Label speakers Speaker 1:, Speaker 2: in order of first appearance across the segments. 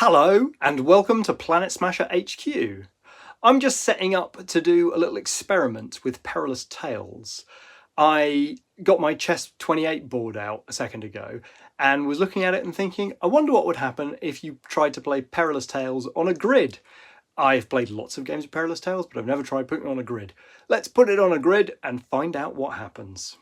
Speaker 1: Hello and welcome to Planet Smasher HQ. I'm just setting up to do a little experiment with Perilous Tales. I got my Chess 28 board out a second ago and was looking at it and thinking, I wonder what would happen if you tried to play Perilous Tales on a grid. I've played lots of games of Perilous Tales, but I've never tried putting it on a grid. Let's put it on a grid and find out what happens.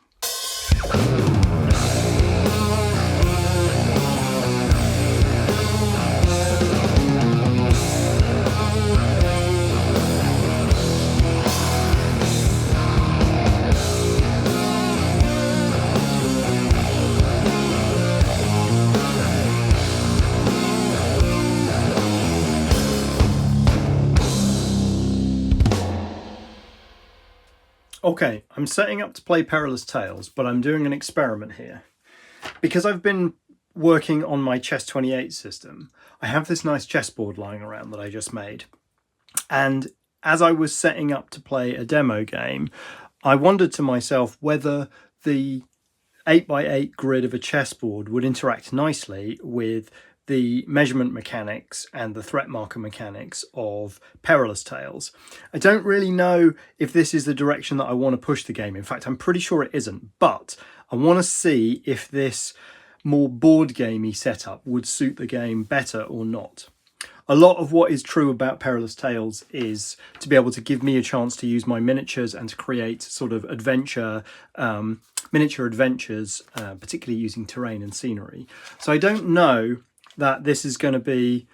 Speaker 1: Okay, I'm setting up to play Perilous Tales, but I'm doing an experiment here. Because I've been working on my Chess 28 system, I have this nice chessboard lying around that I just made. And as I was setting up to play a demo game, I wondered to myself whether the 8x8 grid of a chessboard would interact nicely with the measurement mechanics and the threat marker mechanics of Perilous Tales. I don't really know if this is the direction that I want to push the game. In fact, I'm pretty sure it isn't, but I want to see if this more board gamey setup would suit the game better or not. A lot of what is true about Perilous Tales is to be able to give me a chance to use my miniatures and to create sort of adventure, miniature adventures, particularly using terrain and scenery. So I don't know that this is going to be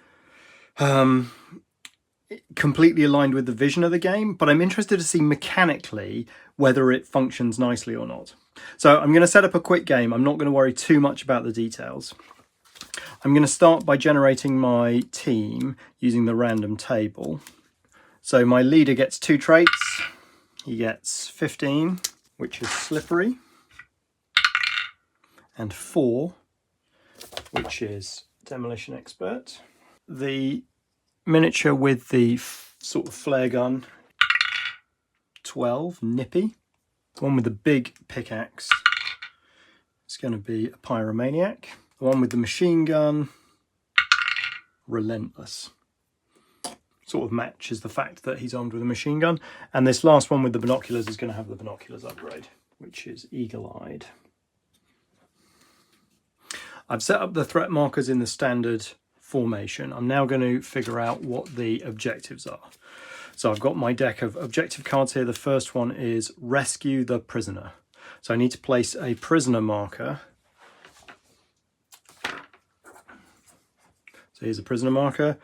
Speaker 1: completely aligned with the vision of the game, but I'm interested to see mechanically whether it functions nicely or not. So I'm going to set up a quick game. I'm not going to worry too much about the details. I'm going to start by generating my team using the random table. So my leader gets 2 traits. He gets 15, which is slippery, and 4, which is demolition expert. The miniature with the sort of flare gun, 12, nippy. The one with the big pickaxe is going to be a pyromaniac. The one with the machine gun, relentless. Sort of matches the fact that he's armed with a machine gun. And this last one with the binoculars is going to have the binoculars upgrade, which is eagle-eyed. I've set up the threat markers in the standard formation. I'm now going to figure out what the objectives are. So I've got my deck of objective cards here. The first one is rescue the prisoner. So I need to place a prisoner marker. So here's a prisoner marker.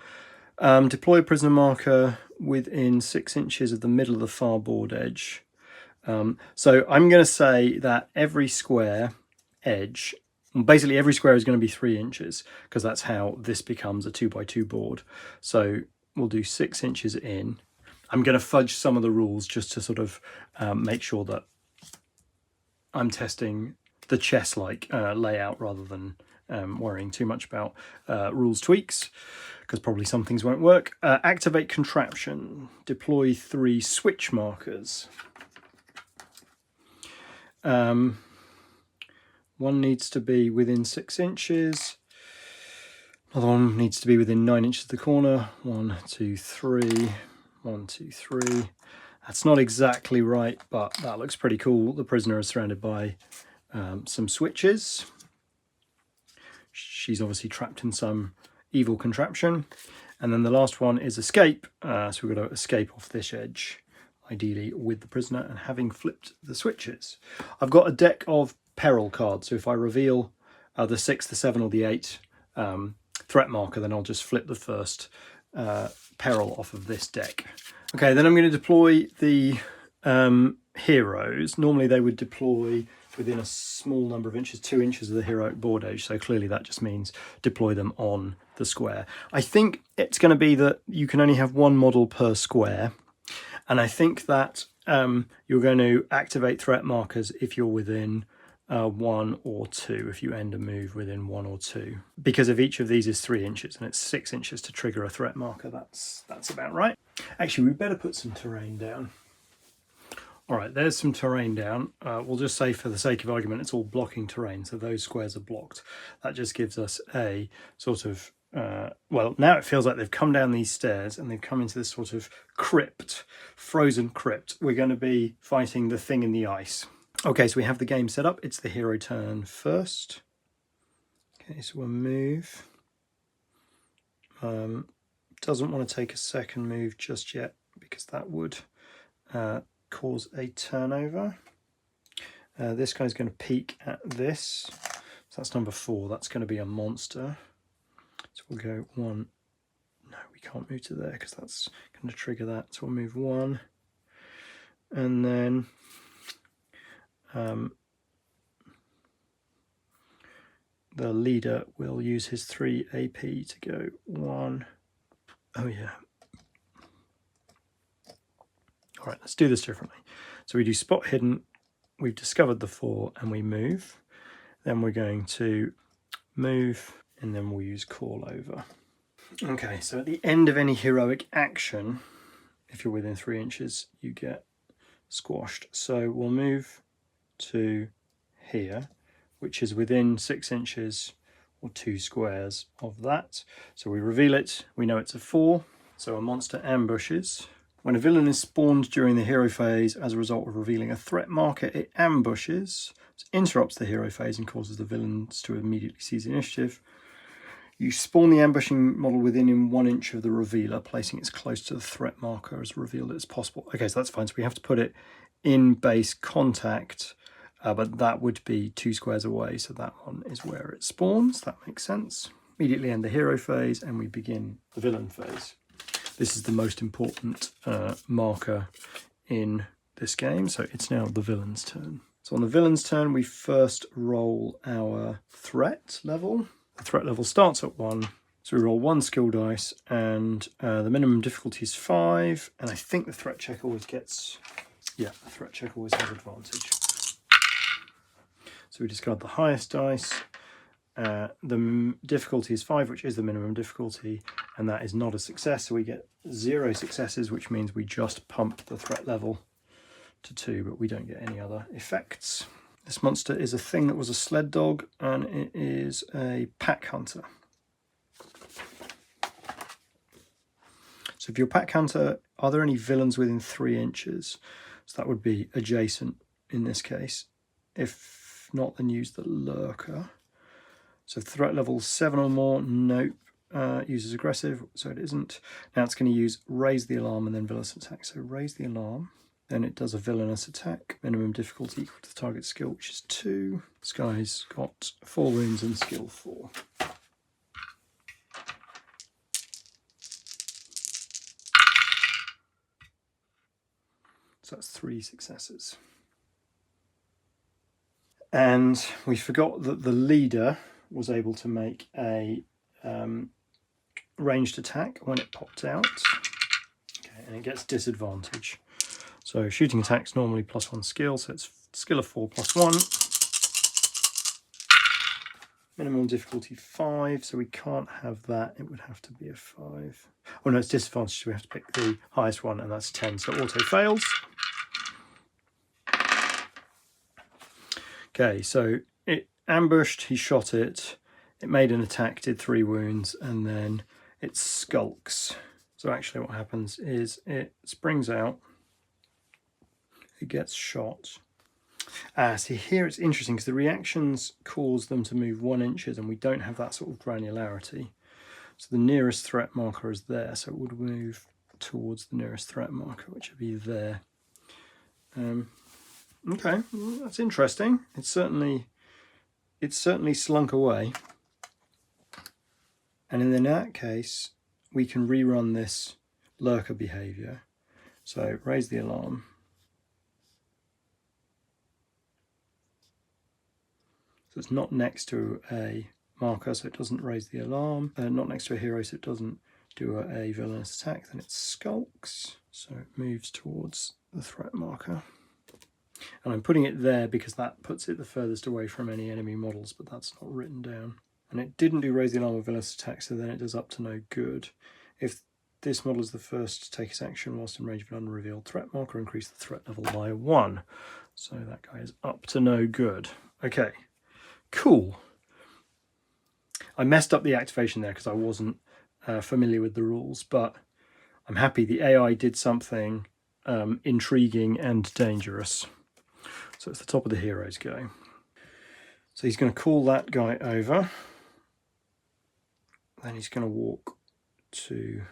Speaker 1: Deploy a prisoner marker within 6 inches of the middle of the far board edge. So I'm going to say that every square edge, basically every square is going to be 3 inches, because that's how this becomes a 2x2 board. So we'll do 6 inches in. I'm going to fudge some of the rules just to sort of make sure that I'm testing the chess-like layout rather than worrying too much about rules tweaks, because probably some things won't work. Activate contraption. Deploy 3 switch markers. One needs to be within 6 inches. Another one needs to be within 9 inches of the corner. 1, 2, 3. 1, 2, 3. That's not exactly right, but that looks pretty cool. The prisoner is surrounded by some switches. She's obviously trapped in some evil contraption. And then the last one is escape. So we've got to escape off this edge, ideally with the prisoner and having flipped the switches. I've got a deck of peril cards, so if I reveal the 6, the 7 or the 8 threat marker, then I'll just flip the first peril off of this deck. Okay, then I'm going to deploy the heroes. Normally they would deploy within a small number of inches, 2 inches of the heroic board edge, so clearly that just means deploy them on the square. I think it's going to be that you can only have 1 model per square, and I think that you're going to activate threat markers if you're within 1 or 2, if you end a move within 1 or 2. Because if each of these is 3 inches and it's 6 inches to trigger a threat marker, that's about right. Actually, we better put some terrain down. All right, there's some terrain down. We'll just say for the sake of argument, it's all blocking terrain, so those squares are blocked. That just gives us a sort of well, now it feels like they've come down these stairs and they've come into this sort of crypt, frozen crypt. We're going to be fighting the thing in the ice. Okay, so we have the game set up. It's the hero turn first. Okay, so we'll move. Doesn't want to take a second move just yet because that would cause a turnover. This guy's going to peek at this. So that's number 4. That's going to be a monster. So we'll go 1. No, we can't move to there because that's going to trigger that. So we'll move 1. And then the leader will use his 3 AP to go 1. Oh yeah. All right, let's do this differently. So we do spot hidden. We've discovered the 4 and we move. Then we're going to move and then we'll use call over. Okay, so at the end of any heroic action, if you're within 3 inches, you get squashed. So we'll move to here, which is within 6 inches or 2 squares of that. So we reveal it, we know it's a 4. So a monster ambushes. When a villain is spawned during the hero phase as a result of revealing a threat marker, it ambushes, so interrupts the hero phase and causes the villains to immediately seize initiative. You spawn the ambushing model within 1 inch of the revealer, placing it as close to the threat marker as revealed as possible. Okay, so that's fine. So we have to put it in base contact, but that would be 2 squares away. So that one is where it spawns. That makes sense. Immediately end the hero phase and we begin the villain phase. This is the most important marker in this game. So it's now the villain's turn. So on the villain's turn, we first roll our threat level. The threat level starts at 1. So we roll 1 skill dice and the minimum difficulty is 5. And I think the threat check always gets, yeah, the threat check always has advantage. So we discard the highest dice. The difficulty is 5, which is the minimum difficulty, and that is not a success. So we get 0 successes, which means we just pump the threat level to 2, but we don't get any other effects. This monster is a thing that was a sled dog, and it is a pack hunter. So if you're a pack hunter, are there any villains within 3 inches? So that would be adjacent in this case. If not, then use the lurker. So threat level 7 or more, nope. Uses aggressive, so it isn't. Now it's going to use raise the alarm and then villainous attack. So raise the alarm, then it does a villainous attack. Minimum difficulty equal to the target skill, which is 2. This guy's got 4 wounds and skill 4. So that's 3 successes. And we forgot that the leader was able to make a ranged attack when it popped out. Okay, and it gets disadvantage. So shooting attacks normally +1 skill, so it's skill of 4 +1. Minimum difficulty 5, so we can't have that. It would have to be a 5. Oh no, it's disadvantage, so we have to pick the highest one, and that's 10, so auto fails. Okay, so it ambushed, he shot it, it made an attack, did 3 wounds, and then it skulks. So actually what happens is it springs out, it gets shot. See, here it's interesting because the reactions cause them to move 1 inch and we don't have that sort of granularity. So the nearest threat marker is there, so it would move towards the nearest threat marker, which would be there. Okay, well, that's interesting. It's certainly slunk away. And in that case, we can rerun this lurker behavior. So raise the alarm. So it's not next to a marker, so it doesn't raise the alarm. Not next to a hero, so it doesn't do a villainous attack. Then it skulks, so it moves towards the threat marker. And I'm putting it there because that puts it the furthest away from any enemy models, but that's not written down. And it didn't do raise the alarm or villainous attack, so then it does up to no good. If this model is the first to take its action whilst in range of an unrevealed threat marker, increase the threat level by 1. So that guy is up to no good. Okay, cool. I messed up the activation there because I wasn't familiar with the rules, but I'm happy the AI did something intriguing and dangerous. So it's the top of the heroes go. So he's going to call that guy over. Then he's going to walk to...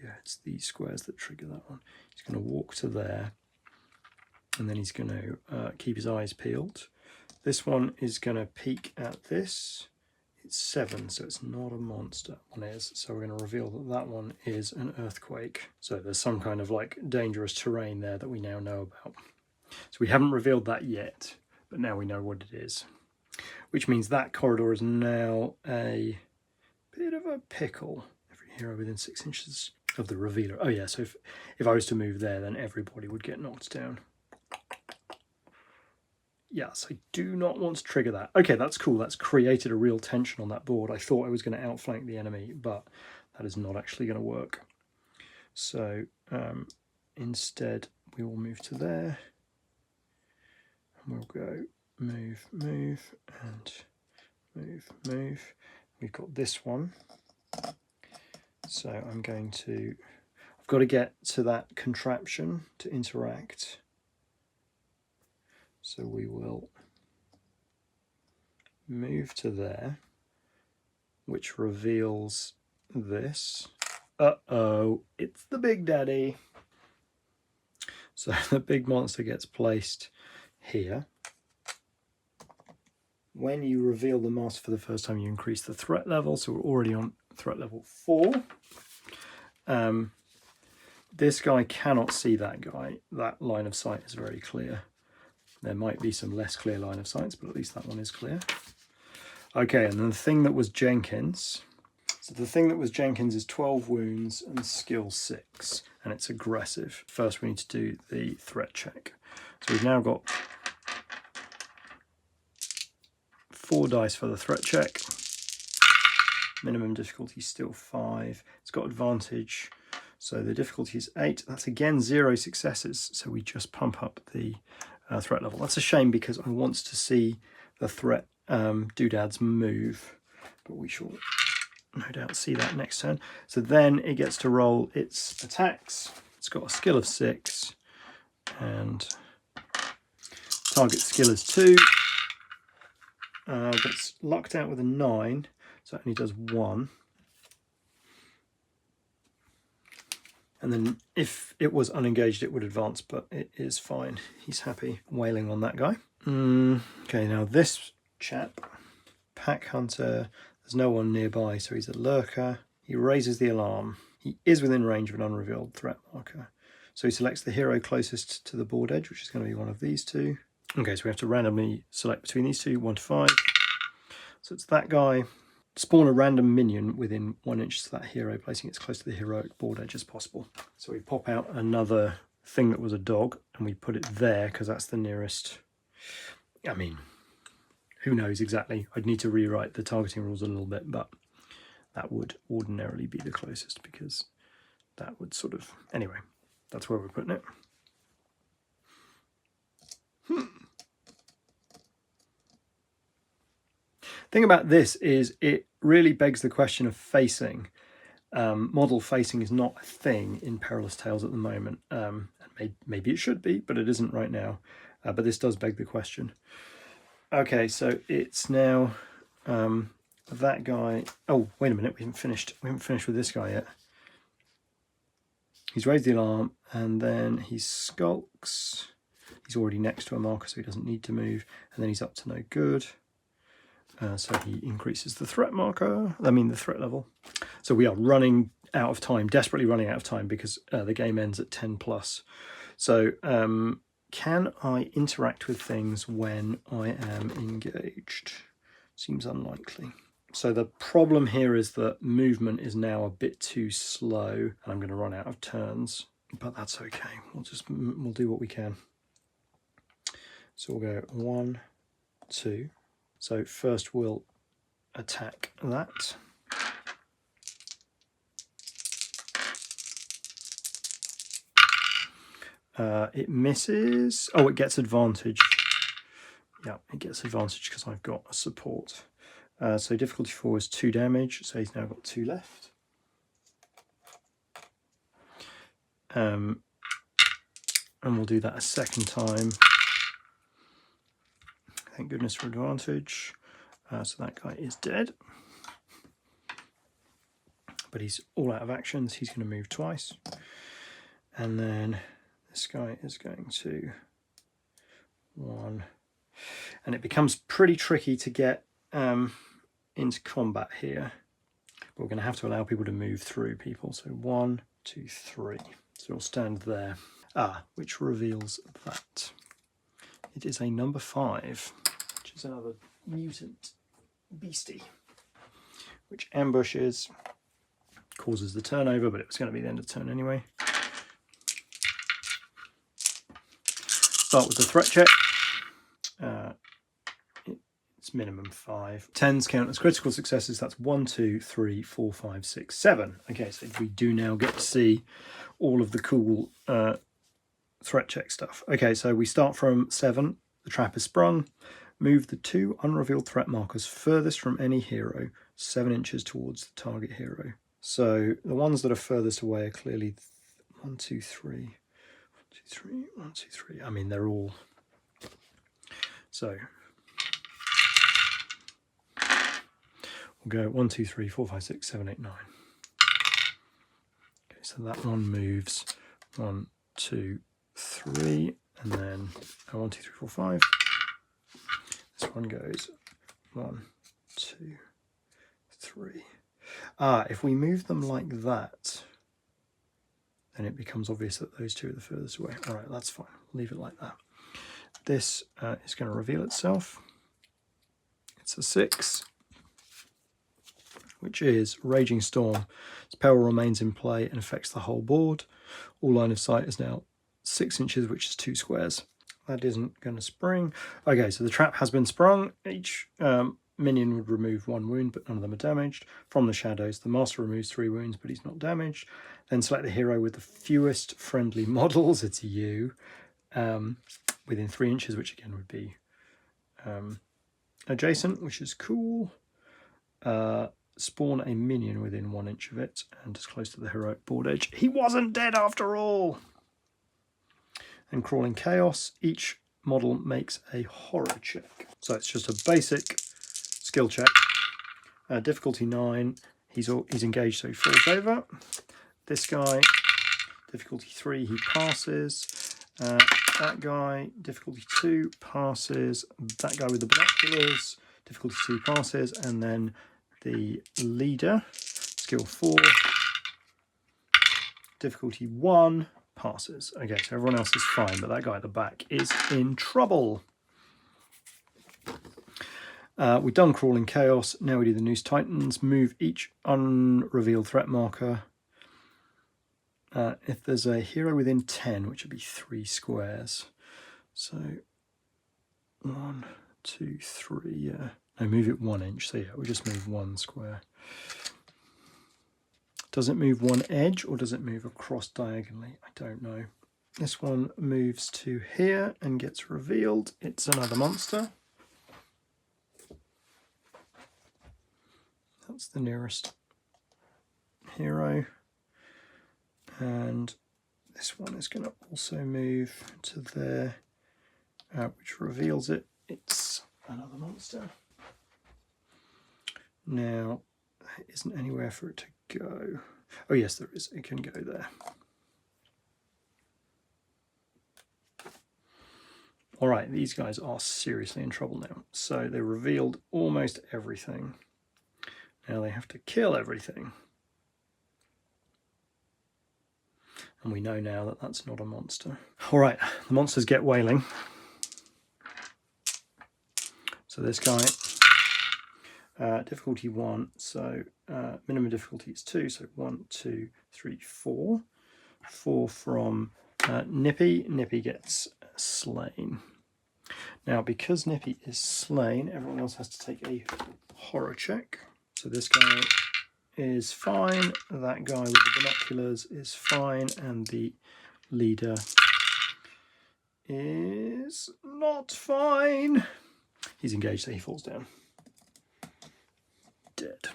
Speaker 1: Yeah, it's these squares that trigger that one. He's going to walk to there. And then he's going to keep his eyes peeled. This one is going to peek at this. It's 7, so it's not a monster. One is, so we're going to reveal that that one is an earthquake. So there's some kind of like dangerous terrain there that we now know about. So we haven't revealed that yet, but now we know what it is. Which means that corridor is now a bit of a pickle. Every hero within 6 inches of the revealer. Oh yeah, so if I was to move there, then everybody would get knocked down. Yes, I do not want to trigger that. Okay, that's cool. That's created a real tension on that board. I thought I was going to outflank the enemy, but that is not actually going to work. So instead, we will move to there. And we'll go move, move, and move, move. We've got this one. So I'm going to... I've got to get to that contraption to interact. So we will move to there, which reveals this. Uh-oh, it's the Big Daddy. So the big monster gets placed here. When you reveal the master for the first time, you increase the threat level. So we're already on threat level 4. This guy cannot see that guy. That line of sight is very clear. There might be some less clear line of sights, but at least that one is clear. Okay, and then the thing that was Jenkins. So the thing that was Jenkins is 12 wounds and skill 6, and it's aggressive. First we need to do the threat check. So we've now got 4 dice for the threat check. Minimum difficulty still 5. It's got advantage. So the difficulty is 8. That's again 0 successes. So we just pump up the threat level. That's a shame because I want to see the threat doodads move, but we shall no doubt see that next turn. So then it gets to roll its attacks. It's got a skill of 6 and target skill is 2, but it's locked out with a 9, so it only does 1. And then if it was unengaged, it would advance, but it is fine. He's happy wailing on that guy. Okay, now this chap, Pack Hunter, there's no one nearby, so he's a lurker. He raises the alarm. He is within range of an unrevealed threat marker. So he selects the hero closest to the board edge, which is going to be one of these two. Okay, so we have to randomly select between these two, 1 to 5. So it's that guy. Spawn a random minion within 1 inch to that hero, placing it as close to the heroic board edge as possible. So we pop out another thing that was a dog, and we put it there because that's the nearest. I mean, who knows exactly? I'd need to rewrite the targeting rules a little bit, but that would ordinarily be the closest because that would sort of... Anyway, that's where we're putting it. Thing about this is it really begs the question of facing. Model facing is not a thing in Perilous Tales at the moment. And maybe it should be, but it isn't right now. But this does beg the question. Okay, so it's now that guy. Oh, wait a minute, we haven't finished with this guy yet. He's raised the alarm and then he skulks. He's already next to a marker, so he doesn't need to move. And then he's up to no good. So he increases the threat marker, the threat level. So we are running out of time, desperately running out of time because the game ends at 10 plus. So can I interact with things when I am engaged? Seems unlikely. So the problem here is that movement is now a bit too slow and I'm going to run out of turns, but that's okay. We'll do what we can. So we'll go 1, 2. So first we'll attack that. It misses. Oh, it gets advantage. Yeah, it gets advantage because I've got a support. So difficulty 4 is 2 damage, so he's now got 2 left. And we'll do that a second time. Thank goodness for advantage. So that guy is dead. But he's all out of actions. He's going to move twice. And then this guy is going to 1. And it becomes pretty tricky to get into combat here. But we're going to have to allow people to move through people. So 1, 2, 3. So we'll stand there. Which reveals that it is a number 5, which is another mutant beastie, which ambushes, causes the turnover, but it was going to be the end of the turn anyway. Start with the threat check. It's minimum 5. 10s count as critical successes. That's 1, 2, 3, 4, 5, 6, 7. Okay, so we do now get to see all of the cool threat check stuff. Okay, so we start from 7. The trap is sprung. Move the 2 unrevealed threat markers furthest from any hero 7 inches towards the target hero. So the ones that are furthest away are clearly 1, 2, 3, 1, 2, 3, 1, 2, 3. I mean, they're all. So we'll go 1, 2, 3, 4, 5, 6, 7, 8, 9. Okay, so that one moves 1, 2, 3, and then 1, 2, 3, 4, 5. This one goes 1, 2, 3. If we move them like that, then it becomes obvious that those 2 are the furthest away. All right, that's fine. Leave it like that. This is going to reveal itself. It's a 6, which is Raging Storm. Its peril remains in play and affects the whole board. All line of sight is now 6 inches, which is 2 squares. That isn't going to spring. Okay, so the trap has been sprung. Each minion would remove 1 wound, but none of them are damaged. From the shadows, the master removes 3 wounds, but he's not damaged. Then select the hero with the fewest friendly models. It's you. Within 3 inches, which again would be adjacent, which is cool. Spawn a minion within 1 inch of it and as close to the heroic board edge. He wasn't dead after all! And Crawling Chaos, each model makes a horror check. So it's just a basic skill check. Difficulty 9, he's engaged, so he falls over. This guy, difficulty 3, he passes. That guy, difficulty 2, passes. That guy with the binoculars, difficulty 2, passes. And then the leader, skill 4, difficulty 1, passes. Okay, so everyone else is fine, but that guy at the back is in trouble. We've done Crawling Chaos. Now we do the Noose Titans. Move each unrevealed threat marker. If there's a hero within 10, which would be 3 squares. So 1, 2, 3, yeah. No, move it 1 inch. So yeah, we just move 1 square. Does it move 1 edge or does it move across diagonally? I don't know. This one moves to here and gets revealed. It's another monster. That's the nearest hero. And this one is going to also move to there, which reveals it. It's another monster. Now, there isn't anywhere for it to go. Oh yes, there is. It can go there. All right, these guys are seriously in trouble now. So they revealed almost everything. Now they have to kill everything. And we know now that that's not a monster. All right, the monsters get wailing. So this guy, difficulty 1, so minimum difficulty is 2, so 1, 2, 3, 4. 4 from Nippy. Nippy gets slain. Now, because Nippy is slain, everyone else has to take a horror check. So this guy is fine, that guy with the binoculars is fine, and the leader is not fine. He's engaged, so he falls down. Dead.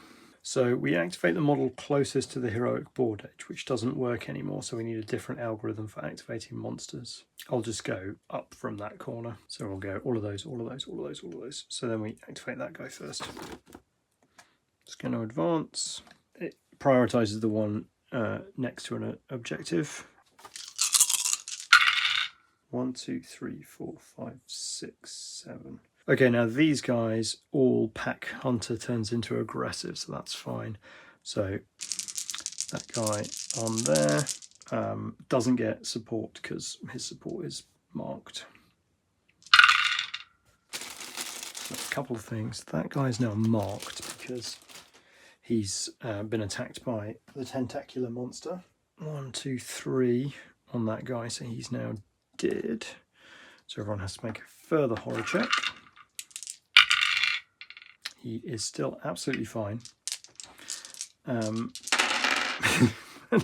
Speaker 1: So we activate the model closest to the heroic board edge, which doesn't work anymore, so we need a different algorithm for activating monsters. I'll just go up from that corner. So we'll go all of those, all of those, all of those, all of those. So then we activate that guy first. It's going to advance. It prioritizes the one next to an objective. 1, 2, 3, 4, 5, 6, 7. Okay, now these guys all pack hunter turns into aggressive, so that's fine. So that guy on there doesn't get support because his support is marked. So a couple of things. That guy's now marked because he's been attacked by the tentacular monster. 1, 2, 3 on that guy, so he's now dead. So everyone has to make a further horror check. He is still absolutely fine. And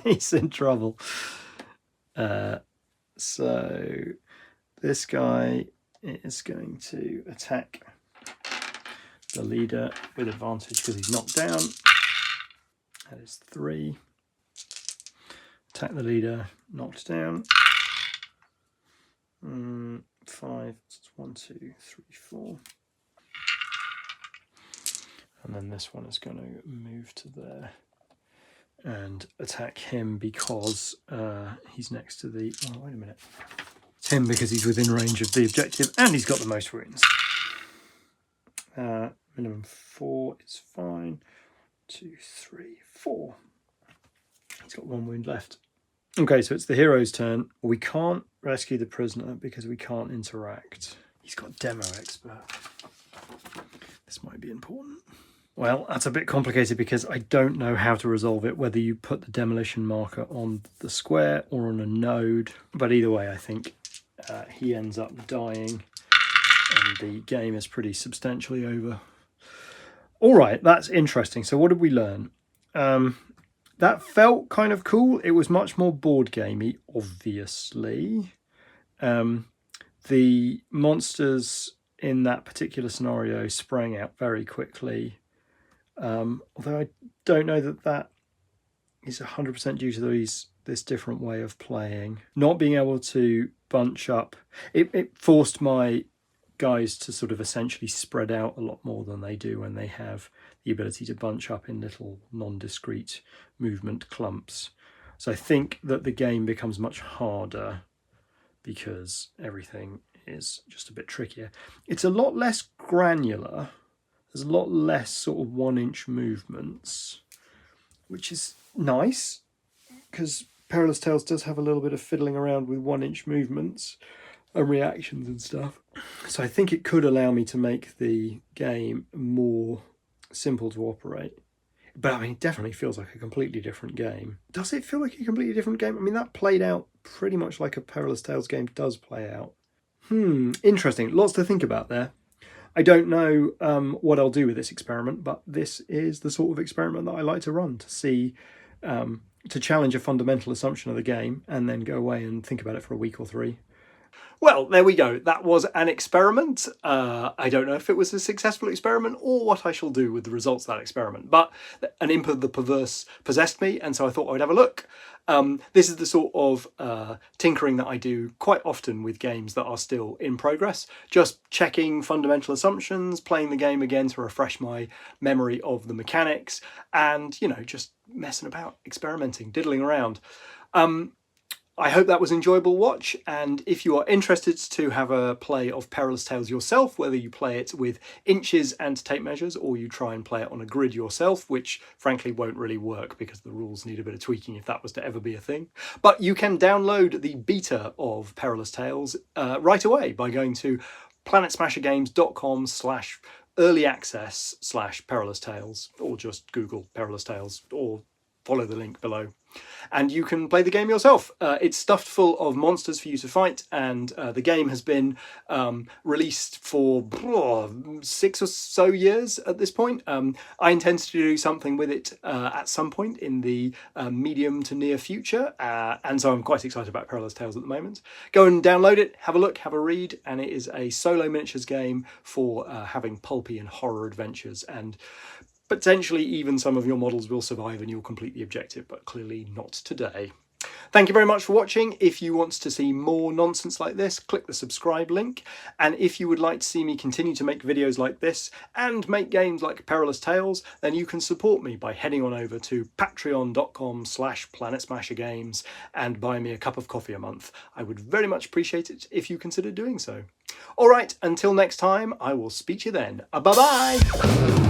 Speaker 1: he's in trouble. So this guy is going to attack the leader with advantage because he's knocked down. That is 3. Attack the leader, knocked down. 5. It's 1, 2, 3, 4. And then this one is going to move to there and attack him because he's next to the... Oh, wait a minute. It's him because he's within range of the objective and he's got the most wounds. Minimum 4 is fine. 2, 3, 4. He's got 1 wound left. Okay, so it's the hero's turn. We can't rescue the prisoner because we can't interact. He's got demo expert. This might be important. Well, that's a bit complicated because I don't know how to resolve it, whether you put the demolition marker on the square or on a node. But either way, I think he ends up dying and the game is pretty substantially over. All right, that's interesting. So what did we learn? That felt kind of cool. It was much more board gamey, obviously. The monsters in that particular scenario sprang out very quickly. Although I don't know that that is 100% due to this different way of playing. Not being able to bunch up, it forced my guys to sort of essentially spread out a lot more than they do when they have the ability to bunch up in little non-discrete movement clumps. So I think that the game becomes much harder because everything is just a bit trickier. It's a lot less granular. There's a lot less sort of 1-inch movements, which is nice because Perilous Tales does have a little bit of fiddling around with 1-inch movements and reactions and stuff. So I think it could allow me to make the game more simple to operate. But I mean, it definitely feels like a completely different game. Does it feel like a completely different game? I mean, that played out pretty much like a Perilous Tales game does play out. Interesting. Lots to think about there. I don't know what I'll do with this experiment, but this is the sort of experiment that I like to run, to see, to challenge a fundamental assumption of the game and then go away and think about it for a week or 3. Well, there we go. That was an experiment. I don't know if it was a successful experiment or what I shall do with the results of that experiment, but an imp of the perverse possessed me, and so I thought I would have a look. This is the sort of tinkering that I do quite often with games that are still in progress, just checking fundamental assumptions, playing the game again to refresh my memory of the mechanics, and, you know, just messing about, experimenting, diddling around. I hope that was an enjoyable watch, and if you are interested to have a play of Perilous Tales yourself, whether you play it with inches and tape measures or you try and play it on a grid yourself, which frankly won't really work because the rules need a bit of tweaking if that was to ever be a thing. But you can download the beta of Perilous Tales right away by going to planetsmashergames.com/earlyaccess/Perilous Tales, or just Google Perilous Tales, or follow the link below. And you can play the game yourself. It's stuffed full of monsters for you to fight, and the game has been released for 6 or so years at this point. I intend to do something with it at some point in the medium to near future, and so I'm quite excited about Perilous Tales at the moment. Go and download it, have a look, have a read, and it is a solo miniatures game for having pulpy and horror adventures, and potentially even some of your models will survive and you'll complete the objective, but clearly not today. Thank you very much for watching. If you want to see more nonsense like this, click the subscribe link. And if you would like to see me continue to make videos like this and make games like Perilous Tales, then you can support me by heading on over to patreon.com/PlanetSmasherGames and buy me a cup of coffee a month. I would very much appreciate it if you considered doing so. All right, until next time, I will speak to you then. Bye-bye.